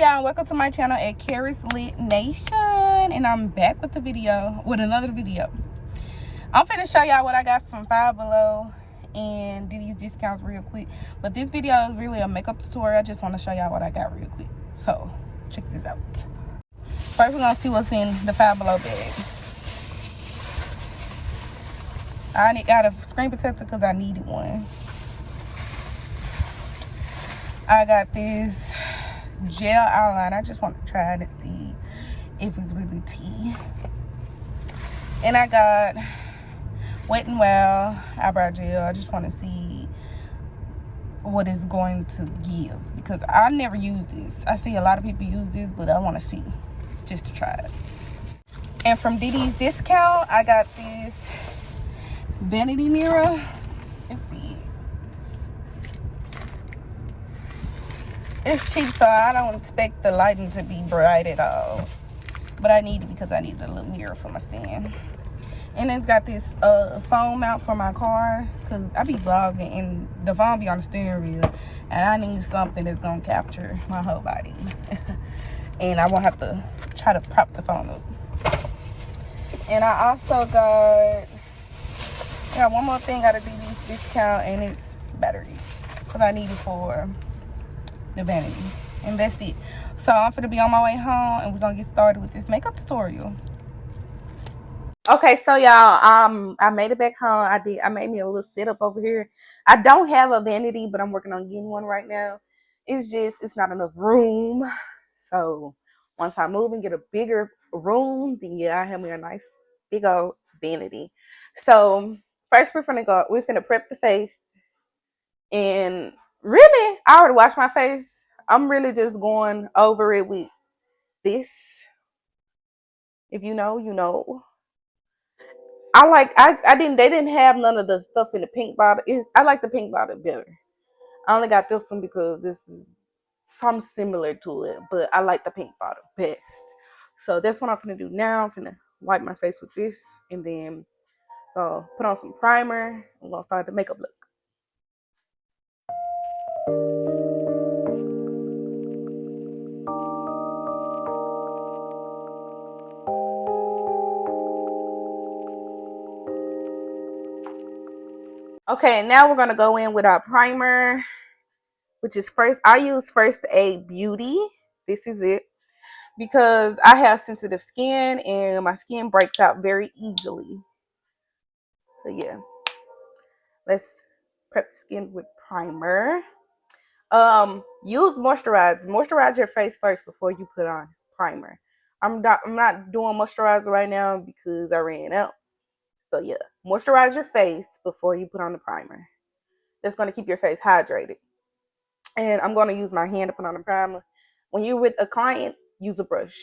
y'all, and welcome to my channel at Kara's Lit Nation, and I'm back with another video. I'm finna show y'all what I got from Five Below and do these discounts real quick. But this video is really a makeup tutorial. I just want to show y'all what I got real quick. So check this out. First, we're gonna see what's in the Five Below bag. I got a screen protector because I needed one. I got this gel outline. I just want to try it and see if it's really tea. And I got Wet n Wild eyebrow gel. I just want to see what it's going to give because I never use this. I see a lot of people use this, but I want to see just to try it. And from DD's discount, I got this vanity mirror. It's big. It's cheap, so I don't expect the lighting to be bright at all. But I need it because I need a little mirror for my stand. And it's got this phone mount for my car because I be vlogging and the phone be on the steering wheel. And I need something that's going to capture my whole body. And I won't have to try to prop the phone up. And I also got one more thing out of DD's discount, and it's batteries. Because I need it for the vanity. And that's it. So I'm gonna be on my way home and we're gonna get started with this makeup tutorial. Okay, so y'all, I made it back home. I made me a little setup over here. I don't have a vanity, but I'm working on getting one right now. It's not enough room. So once I move and get a bigger room, then yeah, I have me a nice big old vanity. So first we're finna prep the face. And really, I already washed my face. I'm really just going over it with this. If you know, you know. They didn't have none of the stuff in the pink bottle. I like the pink bottle better. I only got this one because this is something similar to it, but I like the pink bottle best. So that's what I'm gonna do now. I'm gonna wipe my face with this and then put on some primer. I'm gonna start the makeup look. Okay, now we're gonna go in with our primer, which is I use First Aid Beauty. This is it because I have sensitive skin and my skin breaks out very easily. So yeah, let's prep the skin with primer. Use moisturizer. Moisturize your face first before you put on primer. I'm not doing moisturizer right now because I ran out. So yeah, moisturize your face before you put on the primer. That's gonna keep your face hydrated. And I'm going to use my hand to put on the primer. When you're with a client, use a brush.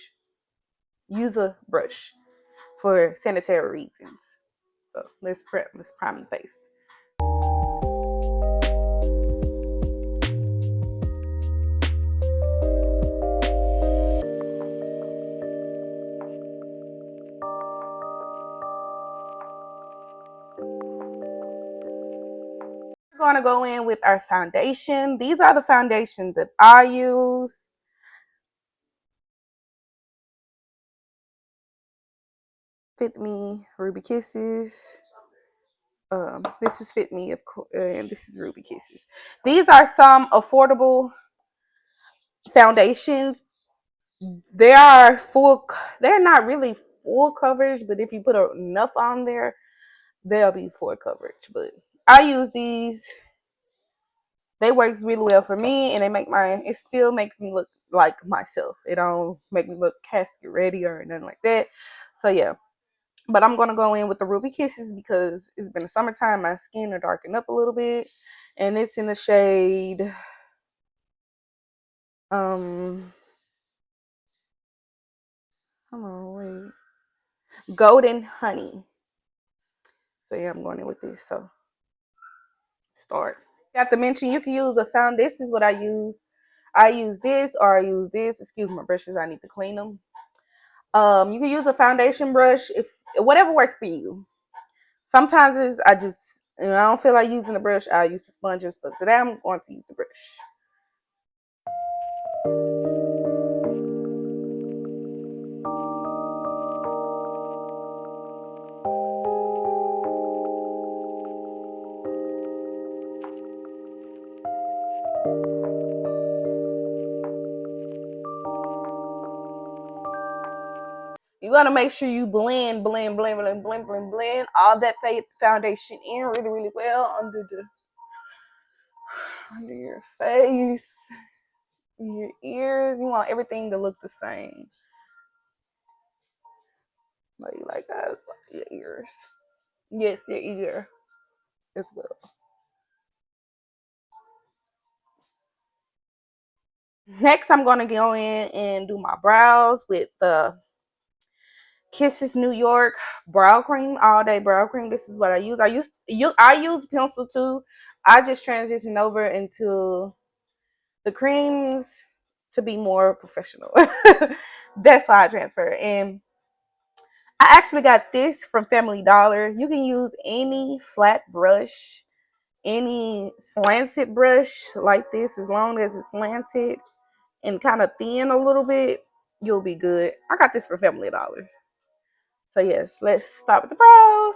Use a brush for sanitary reasons. So let's prime the face. We're going to go in with our foundation. These are the foundations that I use. Fit Me Ruby Kisses. This is Fit Me, of course, and this is Ruby Kisses. These are some affordable foundations. They're not really full coverage, but if you put enough on there, they'll be full coverage. But I use these. They works really well for me, and it still makes me look like myself. It don't make me look casket ready or nothing like that. So yeah. But I'm gonna go in with the Ruby Kisses because it's been the summertime. My skin are darkened up a little bit, and it's in the shade hold on, wait, Golden Honey. So yeah, I'm going in with this. So start. Got to mention you can use a found. This is what I use. I use this or I use this. Excuse my brushes. I need to clean them. You can use a foundation brush if whatever works for you. Sometimes I just I don't feel like using the brush. I use the sponges, but today I'm going to use the brush. You want to make sure you blend all that foundation in really, really well under your face, your ears. You want everything to look the same. Like that, your ears. Yes, your ear as well. Next, I'm gonna go in and do my brows with the Kisses New York brow cream, all day brow cream. This is what I use. I use pencil too. I just transitioned over into the creams to be more professional. That's why I transfer. And I actually got this from Family Dollar. You can use any flat brush, any slanted brush like this, as long as it's slanted and kind of thin a little bit, you'll be good. I got this from Family Dollar. So yes, let's start with the brows.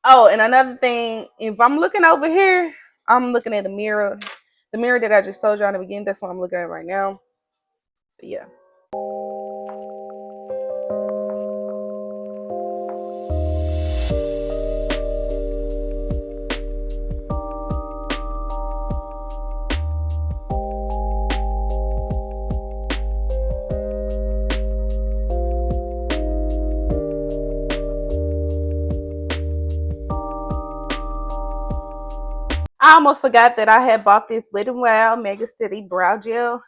Oh, and another thing, if I'm looking over here, I'm looking at the mirror. The mirror that I just told you in the beginning, that's what I'm looking at right now. But yeah. I almost forgot that I had bought this Wet n Wild Mega City Brow Gel.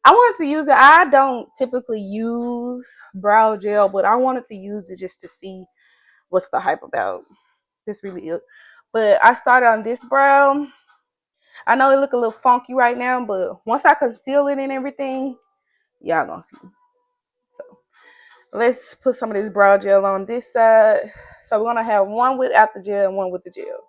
I wanted to use it. I don't typically use brow gel, but I wanted to use it just to see what's the hype about. This really is. But I started on this brow. I know it look a little funky right now, but once I conceal it and everything, y'all gonna see. So let's put some of this brow gel on this side. So we're gonna have one without the gel and one with the gel.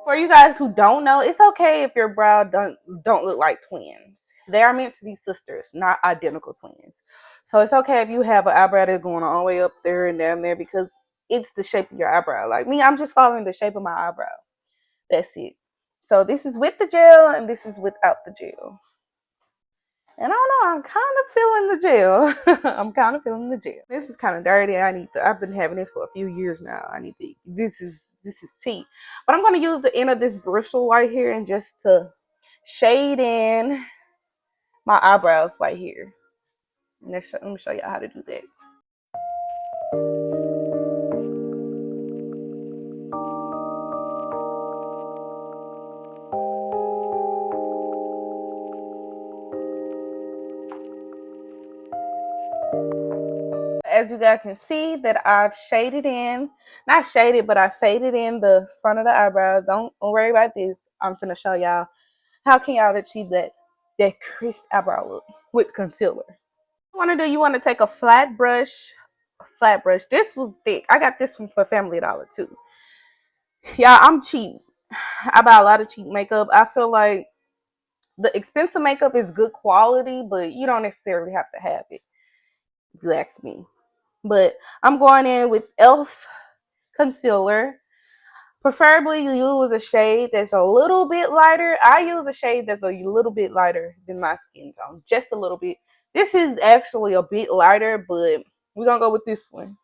For you guys who don't know, it's okay if your brow don't look like twins. They are meant to be sisters, not identical twins. So it's okay if you have an eyebrow that's going all the way up there and down there, because it's the shape of your eyebrow. Like me, I'm just following the shape of my eyebrow. That's it. So this is with the gel and this is without the gel. And I don't know, I'm kind of feeling the gel. I'm kind of feeling the gel. This is kind of dirty. I've been having this for a few years now. This is tea. But I'm going to use the end of this bristle right here and just to shade in my eyebrows right here. And let me show you how to do that. As you guys can see that I've shaded in, not shaded, but I faded in the front of the eyebrows. Don't worry about this. I'm going to show y'all how can y'all achieve that crisp eyebrow look with concealer. You want to take a flat brush. This was thick. I got this one for Family Dollar too. Yeah, I'm cheap. I buy a lot of cheap makeup. I feel like the expensive makeup is good quality, but you don't necessarily have to have it, if you ask me. But I'm going in with e.l.f. concealer. Preferably you use a shade that's a little bit lighter. I use a shade that's a little bit lighter than my skin tone, just a little bit. This is actually a bit lighter, but we're going to go with this one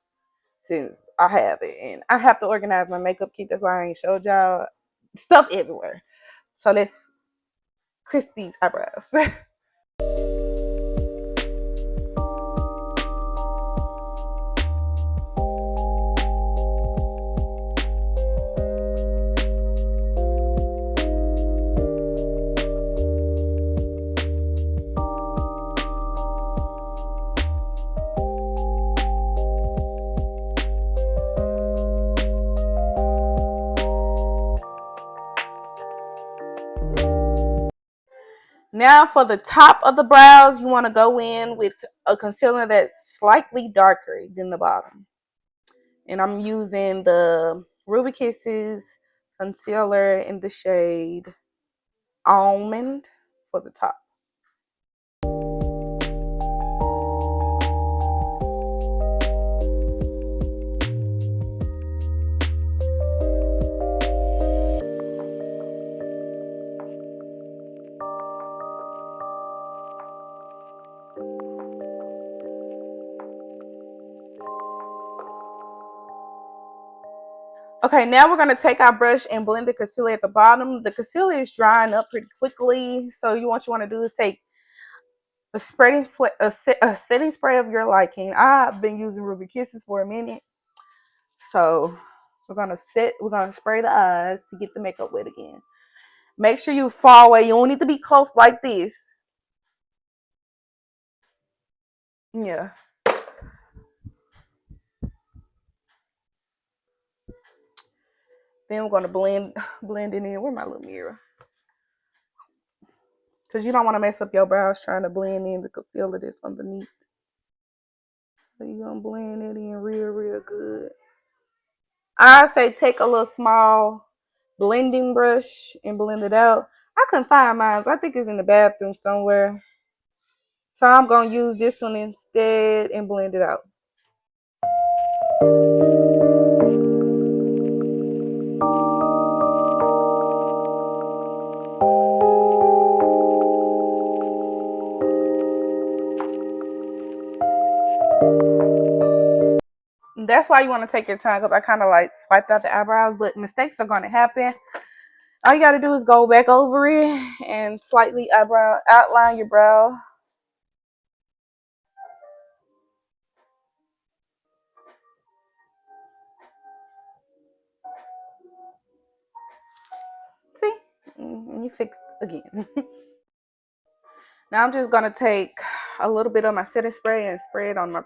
since I have it. And I have to organize my makeup kit. That's why I ain't showed y'all stuff everywhere. So let's crisp these eyebrows. Now for the top of the brows, you want to go in with a concealer that's slightly darker than the bottom. And I'm using the Ruby Kisses concealer in the shade Almond for the top. Okay, now we're going to take our brush and blend the concealer at the bottom. The concealer is drying up pretty quickly, so you want to do is take a setting spray of your liking. I've been using Ruby Kisses for a minute, so we're gonna spray the eyes to get the makeup wet again. Make sure you far away. You don't need to be close like this. Yeah. Then we're gonna blend it in. Where's my little mirror? Because you don't want to mess up your brows trying to blend in the concealer that's underneath. So you're gonna blend it in real good. I say take a little small blending brush and blend it out. I couldn't find mine. I think it's in the bathroom somewhere. So I'm going to use this one instead and blend it out. That's why you want to take your time, because I kind of like swiped out the eyebrows, but mistakes are going to happen. All you got to do is go back over it and slightly outline your brow. See? And you fixed again. Now I'm just going to take a little bit of my setting spray and spray it on my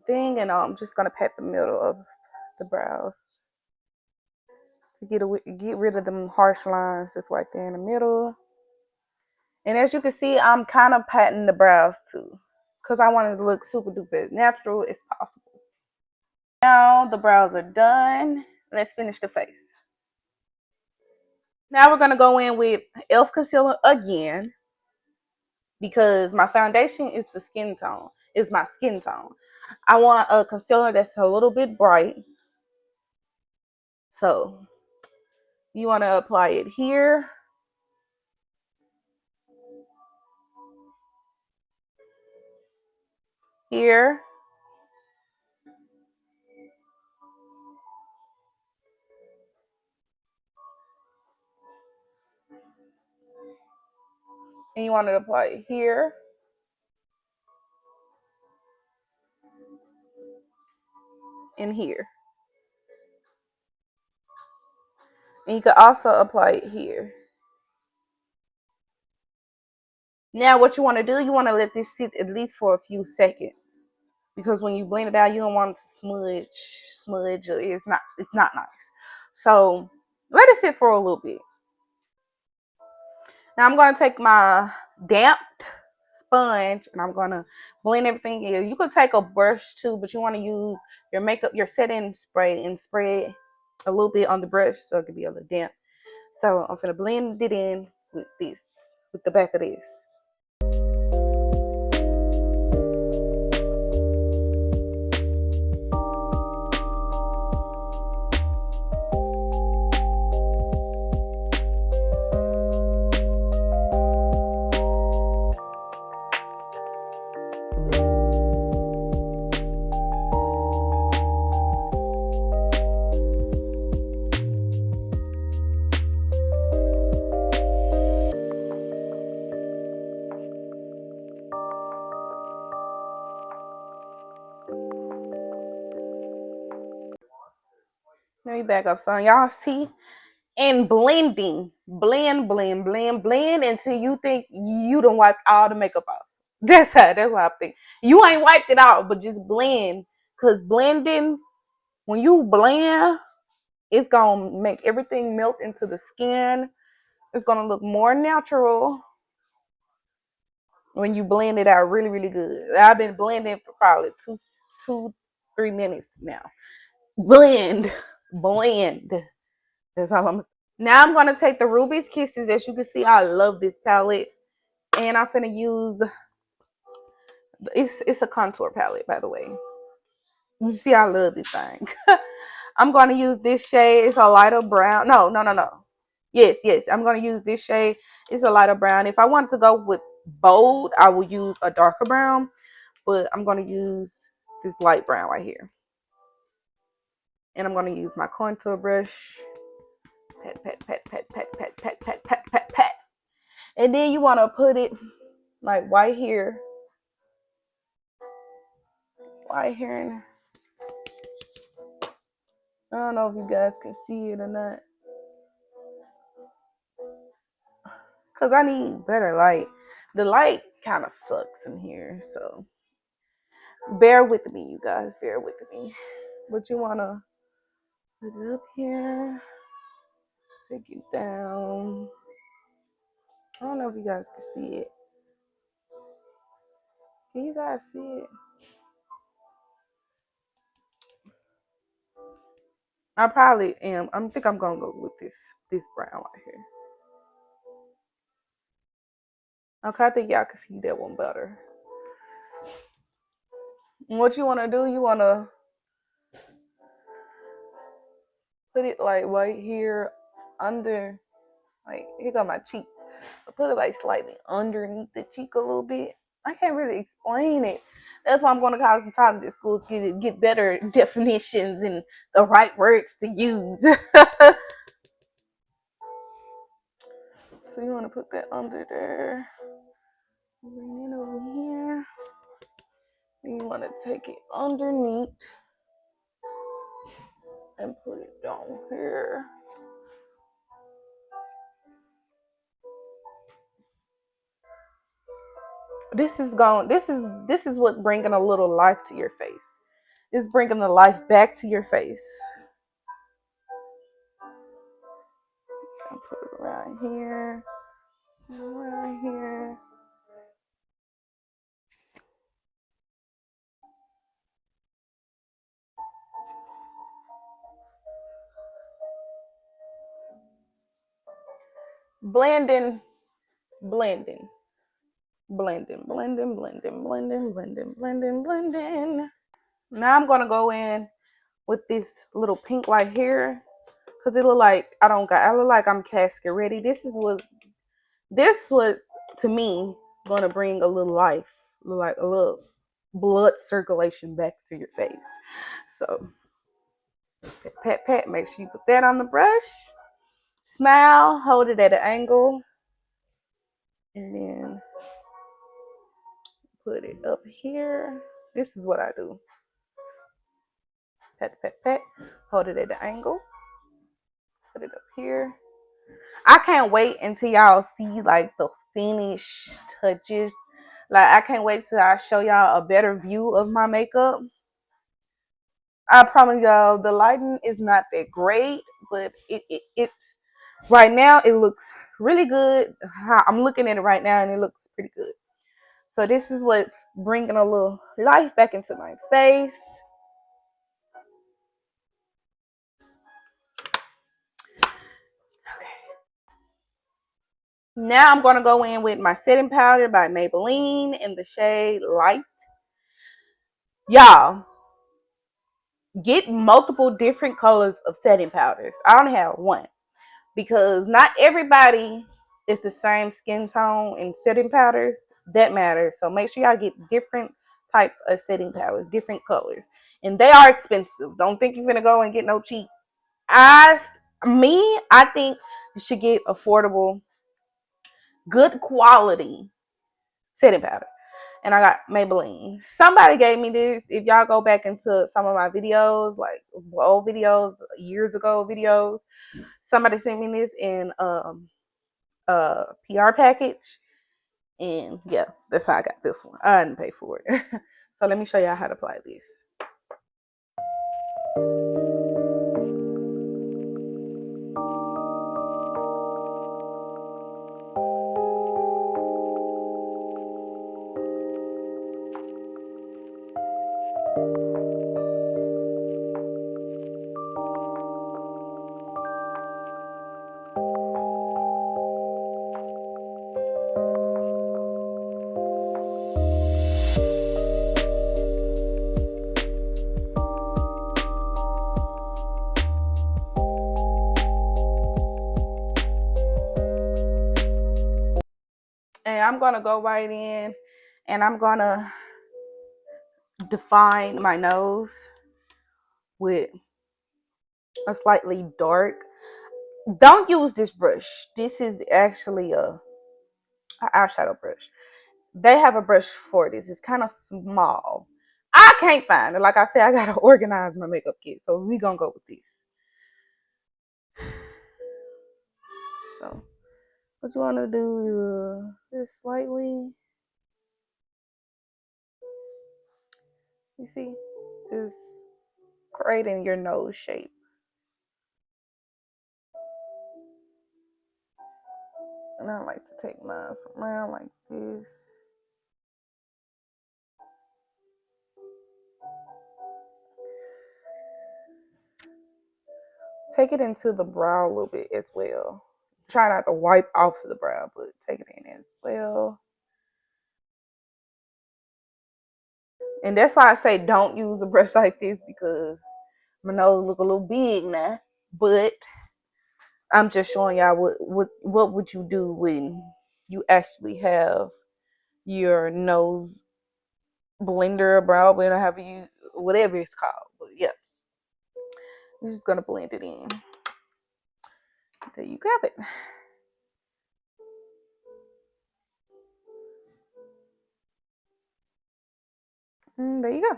thing, and I'm just going to pat the middle of the brows to get rid of them harsh lines that's right there in the middle. And as you can see, I'm kind of patting the brows too, because I want it to look super duper natural as possible. Now the brows are done. Let's finish the face. Now we're going to go in with e.l.f. concealer again, because my foundation is my skin tone. I want a concealer that's a little bit bright. So you want to apply it here, here, and you want to apply it here, and here. And you can also apply it here. Now what you want to do, you want to let this sit at least for a few seconds, because when you blend it out, you don't want it to smudge, or it's not nice. So let it sit for a little bit. Now I'm going to take my damp sponge and I'm going to blend everything in. You could take a brush too, but you want to use your setting spray and spray a little bit on the brush so it can be a little damp. So I'm going to blend it in with the back of this. Let me back up so y'all see. And blending, blend until you think you done wiped all the makeup off. That's what I think. You ain't wiped it out, but just blend. Cause blending, when you blend, it's gonna make everything melt into the skin. It's gonna look more natural. when you blend it out really, really good. I've been blending for probably 3 minutes now. Blend. That's all I'm. Now I'm gonna take the Ruby's Kisses. As you can see, I love this palette, and I'm finna use. It's a contour palette, by the way. You see, I love this thing. I'm gonna use this shade. It's a lighter brown. No. Yes. I'm gonna use this shade. It's a lighter brown. If I wanted to go with bold, I will use a darker brown, but I'm gonna use this light brown right here. And I'm gonna use my contour brush. Pat, pat, pat, pat, pat, pat, pat, pat, pat, pat, pat. And then you wanna put it like right here. Right here. I don't know if you guys can see it or not. Cause I need better light. The light kind of sucks in here, so bear with me, you guys. Bear with me. But you wanna put it up here, take it down. I don't know if you guys can see it. Can you guys see it? I probably am. I think I'm gonna go with this brown right here. Okay, I think y'all can see that one better. And what you wanna do? You wanna put it like right here under, like here go my cheek. I put it like slightly underneath the cheek a little bit. I can't really explain it. That's why I'm going to cosmetology school to get better definitions and the right words to use. So you want to put that under there. Bring it over here. And you want to take it underneath and put it down here. This is what bringing a little life to your face. It's bringing the life back to your face. I'll put it around here. Around here. Blending. Now I'm gonna go in with this little pink right here, cause it look like I look like I'm casket ready. This was to me gonna bring a little life, like a little blood circulation back to your face. So pat pat, make sure you put that on the brush. Smile, hold it at an angle, and then put it up here. This is what I do. Pat, pat, pat. Hold it at an angle. Put it up here. I can't wait until y'all see like the finished touches. Like I can't wait till I show y'all a better view of my makeup. I promise y'all the lighting is not that great, but it's right now it looks really good. I'm looking at it right now and it looks pretty good. So this is what's bringing a little life back into my face. Now I'm going to go in with my setting powder by Maybelline in the shade Light. Y'all, get multiple different colors of setting powders. I only have one because not everybody is the same skin tone in setting powders. That matters. So make sure y'all get different types of setting powders, different colors. And they are expensive. Don't think you're going to go and get no cheap. I think you should get affordable, good quality setting powder. And I got Maybelline. Somebody gave me this. If y'all go back into some of my videos, like old videos, years ago videos, somebody sent me this in a PR package. And yeah, that's how I got this one. I didn't pay for it. So let me show y'all how to apply this. And I'm gonna go right in and I'm gonna define my nose with a slightly dark. Don't use this brush. This is actually a eyeshadow brush. They have a brush for this. It's kind of small. I can't find it. Like I said, I gotta organize my makeup kit. So we gonna go with this. So what you wanna do is slightly, you see, is creating your nose shape. And I like to take mine around like this. Take it into the brow a little bit as well. Try not to wipe off the brow, but take it in as well. And that's why I say don't use a brush like this, because my nose look a little big now. But I'm just showing y'all what would you do when you actually have your nose blender or brow blender, however you, whatever it's called. But yeah, you're just gonna blend it in. There you have it. And there you go.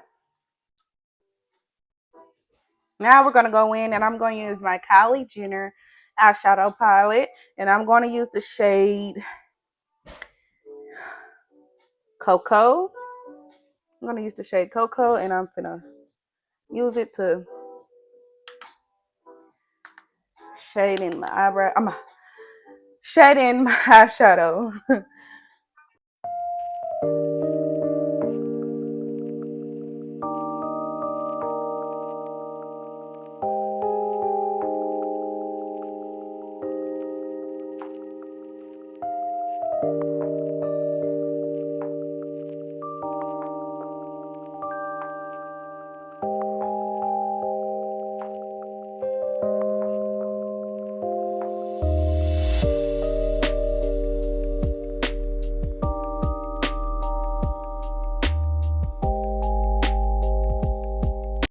Now we're gonna go in and I'm going to use my Kylie Jenner eyeshadow palette, and I'm going to use the shade Cocoa. I'm going to use the shade Cocoa, and I'm gonna use it to shade in my eyebrow. I'm shade in my eyeshadow.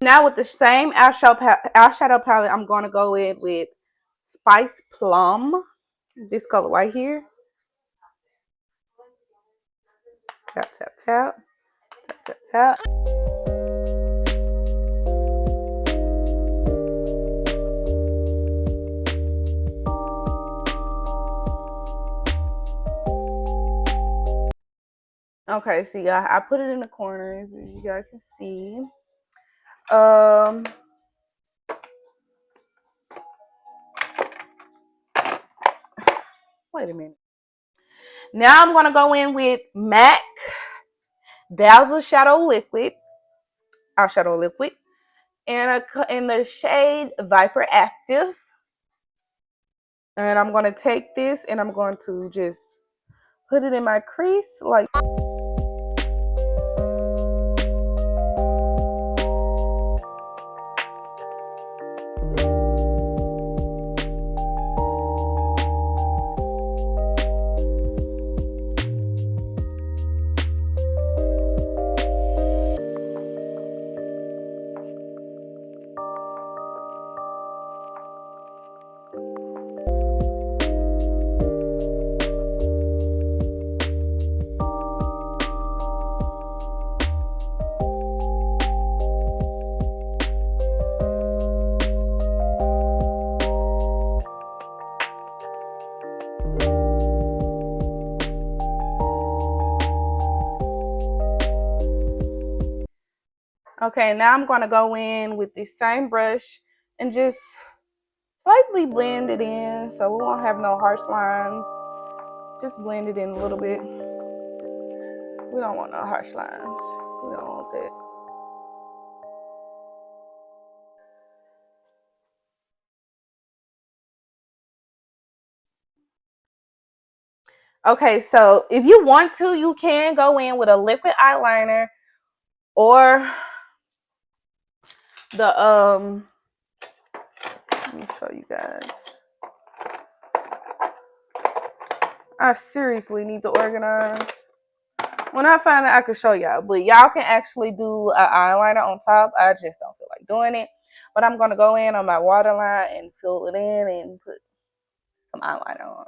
Now with the same eyeshadow palette, I'm going to go in with Spice Plum. This color right here. Tap, tap, tap. Tap, tap, tap. Okay, see, I put it in the corners, as you guys can see. Wait a minute. Now I'm gonna go in with MAC Dazzle Shadow Liquid, eyeshadow liquid, and in the shade Viper Active. And I'm gonna take this and I'm going to just put it in my crease like. Okay, now I'm going to go in with the same brush and just slightly blend it in so we won't have no harsh lines. Just blend it in a little bit. We don't want no harsh lines. We don't want that. Okay, so if you want to, you can go in with a liquid eyeliner or the let me show you guys. I seriously need to organize. When I find it, I can show y'all. But y'all can actually do an eyeliner on top. I just don't feel like doing it. But I'm going to go in on my waterline and fill it in and put some eyeliner on.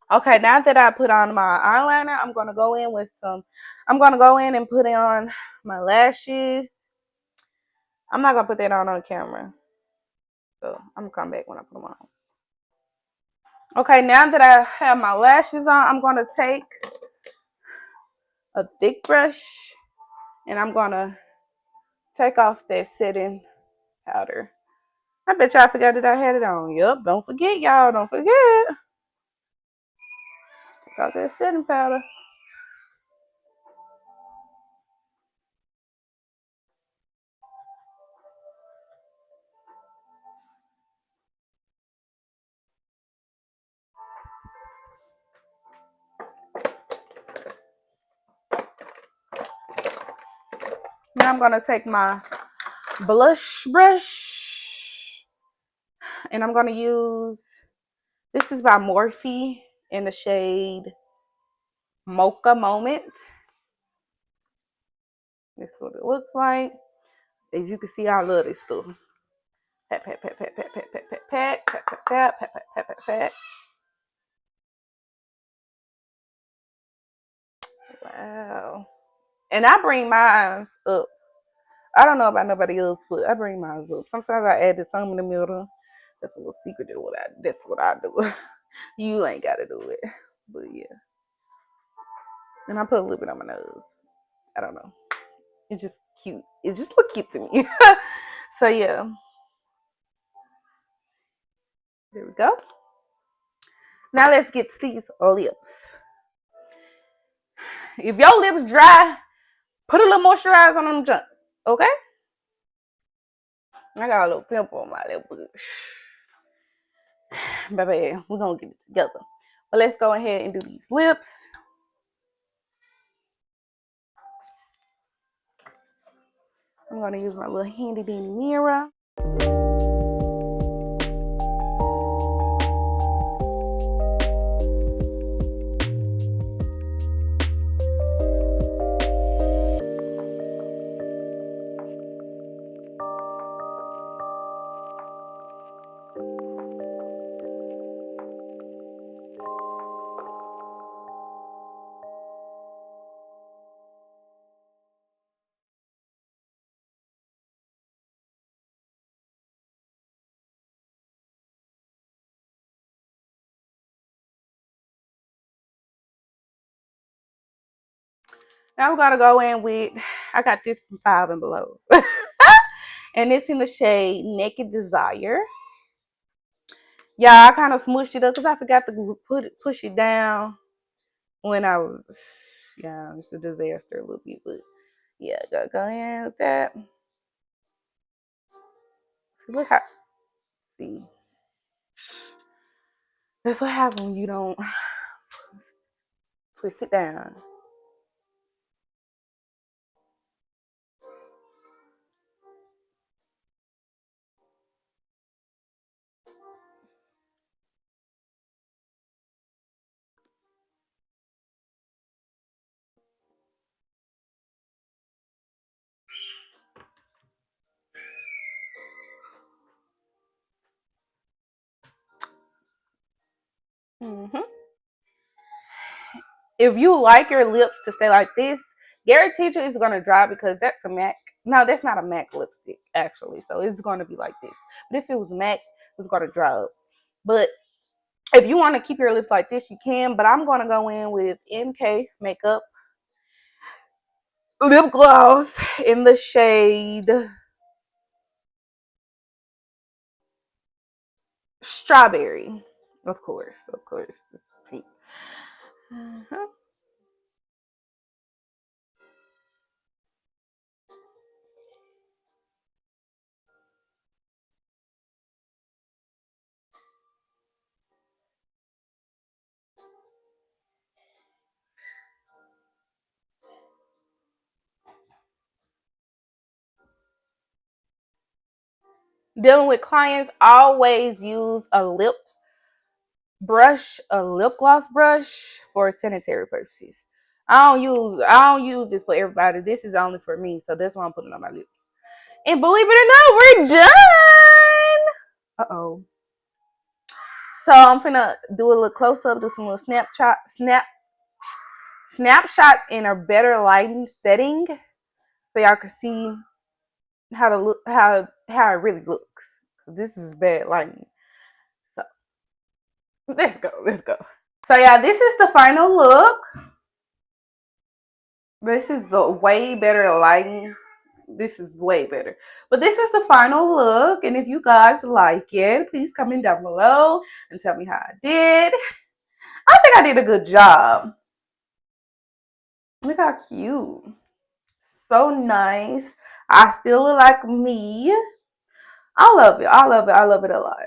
Okay, now that I put on my eyeliner, I'm going to go in with I'm going to go in and put on my lashes. I'm not going to put that on camera. So I'm going to come back when I put them on. Okay, now that I have my lashes on, I'm going to take a thick brush and I'm going to take off that setting powder. I bet y'all forgot that I had it on. Yup, don't forget, y'all. Don't forget. Take off that setting powder. Now I'm going to take my blush brush and I'm going to use, this is by Morphe in the shade Mocha Moment. This is what it looks like. As you can see, I love this stuff. Pat, pat, pat, pat, pat, pat, pat, pat, pat, pat, pat, pat, pat, pat, pat, pat. Wow. And I bring mine up. I don't know about nobody else, but I bring mine up. Sometimes I add some in the middle. That's a little secret to that's what I do. You ain't gotta do it. But yeah. And I put a little bit on my nose. I don't know. It's just cute. It just look cute to me. So yeah. There we go. Now let's get to these lips. If your lips dry, put a little moisturizer on them junks. Okay? I got a little pimple on my lip. Baby, we're gonna get it together. But let's go ahead and do these lips. I'm gonna use my little handy dandy mirror. Now we're gonna go in with, I got this from Five and Below. And it's in the shade Naked Desire. Yeah, I kind of smushed it up because I forgot to push it down when I was, yeah, it's a disaster a little bit, but yeah, gotta go in with that. Look how, see, that's what happens when you don't twist it down. Mm-hmm. if you like your lips to stay like this, guarantee you it's gonna dry because that's a MAC. No, that's not a MAC lipstick actually. So it's gonna be like this. But if it was MAC, it's gonna dry up. But if you want to keep your lips like this, you can. But I'm gonna go in with MK Makeup lip gloss in the shade Strawberry. Of course. Pink. Uh-huh. Dealing with clients, always use a lip brush, a lip gloss brush for sanitary purposes. I don't use this for everybody. This is only for me, so that's why I'm putting on my lips. And believe it or not, we're done. Uh-oh. So I'm finna do a little close up, do some little snapshots in a better lighting setting, so y'all can see how to look, how it really looks. This is bad lighting. So let's go. So yeah, this is the final look. This is the way better lighting. This is way better. But this is the final look. And if you guys like it, please comment down below and tell me how I did. I think I did a good job. Look how cute. So nice. I still look like me. I love it. I love it. I love it a lot.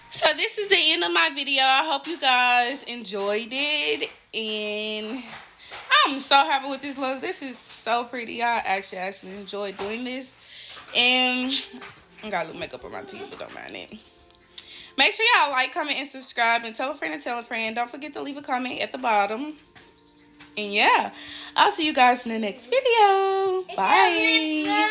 So this is the end of my video. I hope you guys enjoyed it, and I'm so happy with this look. This is so pretty. I actually enjoyed doing this, and I got a little makeup on my teeth, but don't mind it. Make sure y'all like, comment, and subscribe, and tell a friend and tell a friend. Don't forget to leave a comment at the bottom. And yeah, I'll see you guys in the next video. Bye.